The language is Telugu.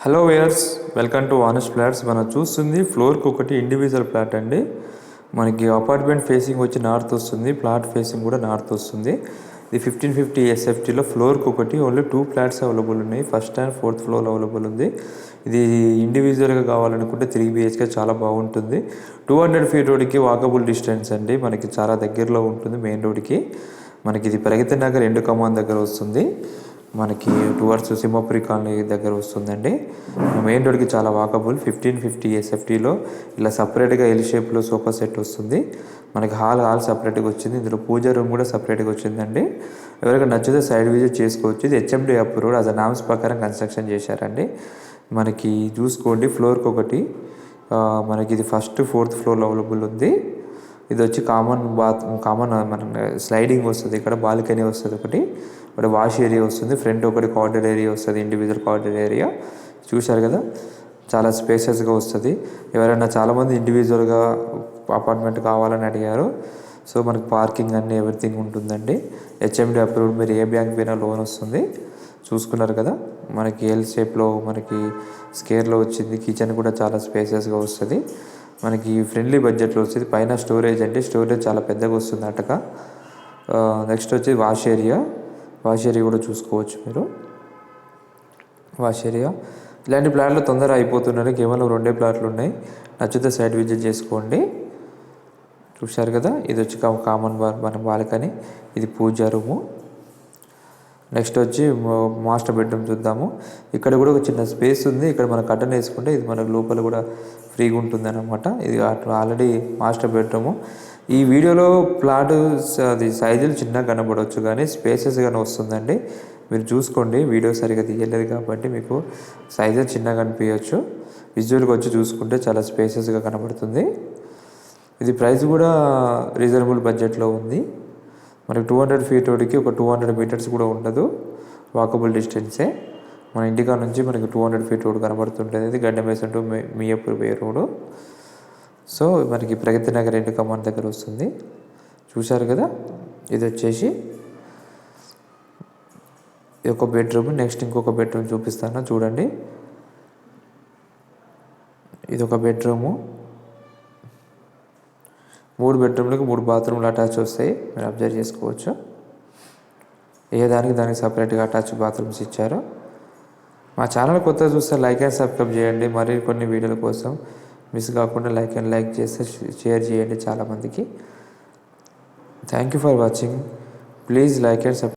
Hello వేయర్స్, welcome to honest flats. మనం చూస్తుంది ఫ్లోర్కి ఒకటి ఇండివిజువల్ ఫ్లాట్ అండి. మనకి అపార్ట్మెంట్ ఫేసింగ్ వచ్చి నార్త్ వస్తుంది, ప్లాట్ ఫేసింగ్ కూడా నార్త్ వస్తుంది. ఇది 1550 ఎస్ఎఫ్టీలో ఫ్లోర్కి ఒకటి ఓన్లీ 2 ఫ్లాట్స్ అవైలబుల్ ఉన్నాయి. First and fourth floor available ఉంది. ఇది ఇండివిజువల్గా కావాలనుకుంటే 3 BHK చాలా బాగుంటుంది. 200 ఫీట్ రోడ్కి వాకబుల్ డిస్టెన్స్ అండి, మనకి చాలా దగ్గరలో ఉంటుంది మెయిన్ రోడ్కి. మనకి ఇది ప్రగతి నగర్ ఎండు కమాన్ దగ్గర వస్తుంది. మనకి టువర్డ్స్ సింహపురి కాలనీ దగ్గర వస్తుందండి. మెయిన్ రోడ్కి చాలా వాకబుల్. 1550 ఎస్ఎఫ్టీలో ఇలా సపరేట్గా ఎల్ షేప్లో సోఫా సెట్ వస్తుంది. మనకి హాల్ సపరేట్గా వచ్చింది. ఇందులో పూజ రూమ్ కూడా సపరేట్గా వచ్చిందండి. ఎవరికైనా నచ్చితే సైడ్ విజిట్ చేసుకోవచ్చు. ఇది హెచ్ఎండి అప్రూవ్డ్, అది నామ్స్ ప్రకారం కన్స్ట్రక్షన్ చేశారండి. మనకి చూసుకోండి, ఫ్లోర్కి ఒకటి మనకి ఇది ఫస్ట్ ఫోర్త్ ఫ్లోర్లో అవైలబుల్ ఉంది. ఇది వచ్చి కామన్ మన స్లైడింగ్ వస్తుంది. ఇక్కడ బాల్కనీ వస్తుంది ఒకటి, ఇక్కడ వాష్ ఏరియా వస్తుంది. ఫ్రంట్ ఒకటి కార్డర్ ఏరియా వస్తుంది, ఇండివిజువల్ కార్డర్ ఏరియా. చూశారు కదా, చాలా స్పేసెస్గా వస్తుంది. ఎవరైనా చాలామంది ఇండివిజువల్గా అపార్ట్మెంట్ కావాలని అడిగారు. సో మనకి పార్కింగ్ అన్నీ ఎవ్రీథింగ్ ఉంటుందండి. హెచ్ఎండి అప్రూవ్డ్, మీరు ఏ బ్యాంక్ పైన లోన్ వస్తుంది. చూసుకున్నారు కదా, మనకి ఎల్ షేప్లో మనకి స్కేర్లో వచ్చింది. కిచెన్ కూడా చాలా స్పేసెస్గా వస్తుంది. మనకి ఫ్రెండ్లీ బడ్జెట్లో వస్తుంది. పైన స్టోరేజ్ అండి, స్టోరేజ్ చాలా పెద్దగా వస్తుంది అటక. నెక్స్ట్ వచ్చి వాష్ ఏరియా కూడా చూసుకోవచ్చు మీరు. వాష్ ఏరియా ఇలాంటి ప్లాట్లు తొందరగా అయిపోతున్నాయి. కేవలం 2 ప్లాట్లు ఉన్నాయి. నచ్చితే సైట్ విజిట్ చేసుకోండి. చూశారు కదా, ఇది వచ్చి కామన్ మన బాల్కనీ, ఇది పూజ రూము. నెక్స్ట్ వచ్చి మాస్టర్ బెడ్రూమ్ చూద్దాము. ఇక్కడ కూడా ఒక చిన్న స్పేస్ ఉంది. ఇక్కడ మనం కర్టన్ వేసుకుంటే ఇది మనకు లోపల కూడా ఫ్రీగా ఉంటుంది అన్నమాట. ఇది ఆల్రెడీ మాస్టర్ బెడ్రూము. ఈ వీడియోలో ప్లాట్ అది సైజులు చిన్నగా కనబడవచ్చు, కానీ స్పేసెస్ కానీ వస్తుందండి. మీరు చూసుకోండి, వీడియో సరిగా తీయలేదు కాబట్టి మీకు సైజులు చిన్నగా కనిపించవచ్చు. విజువల్గా వచ్చి చూసుకుంటే చాలా స్పేసెస్గా కనబడుతుంది. ఇది ప్రైస్ కూడా రీజనబుల్ బడ్జెట్లో ఉంది. మనకి 200 ఫీట్ రోడ్కి ఒక 200 మీటర్స్ కూడా ఉండదు, వాకబుల్ డిస్టెన్సే. మన ఇంటికా నుంచి మనకి 200 ఫీట్ రోడ్ కనబడుతుంటుంది. ఇది గడ్డమేసం to Miyapur way road. So మనకి ప్రగతి నగర్ ఎండు కమాన్ దగ్గర వస్తుంది. చూశారు కదా, ఇది వచ్చేసి ఒక బెడ్రూమ్. నెక్స్ట్ ఇంకొక బెడ్రూమ్ చూపిస్తాను, చూడండి. ఇది ఒక బెడ్రూము. 3 బెడ్రూమ్లకు 3 బాత్రూమ్లు అటాచ్ వస్తాయి, మీరు అబ్జర్వ్ చేసుకోవచ్చు. దానికి సపరేట్గా అటాచ్ బాత్రూమ్స్ ఇచ్చారు. మా ఛానల్ కొత్తగా చూస్తే లైక్ అండ్ సబ్స్క్రైబ్ చేయండి. మరి కొన్ని వీడియోల కోసం మిస్ కాకుండా లైక్ చేస్తే షేర్ చేయండి చాలామందికి. Thank you for watching. Please like and subscribe.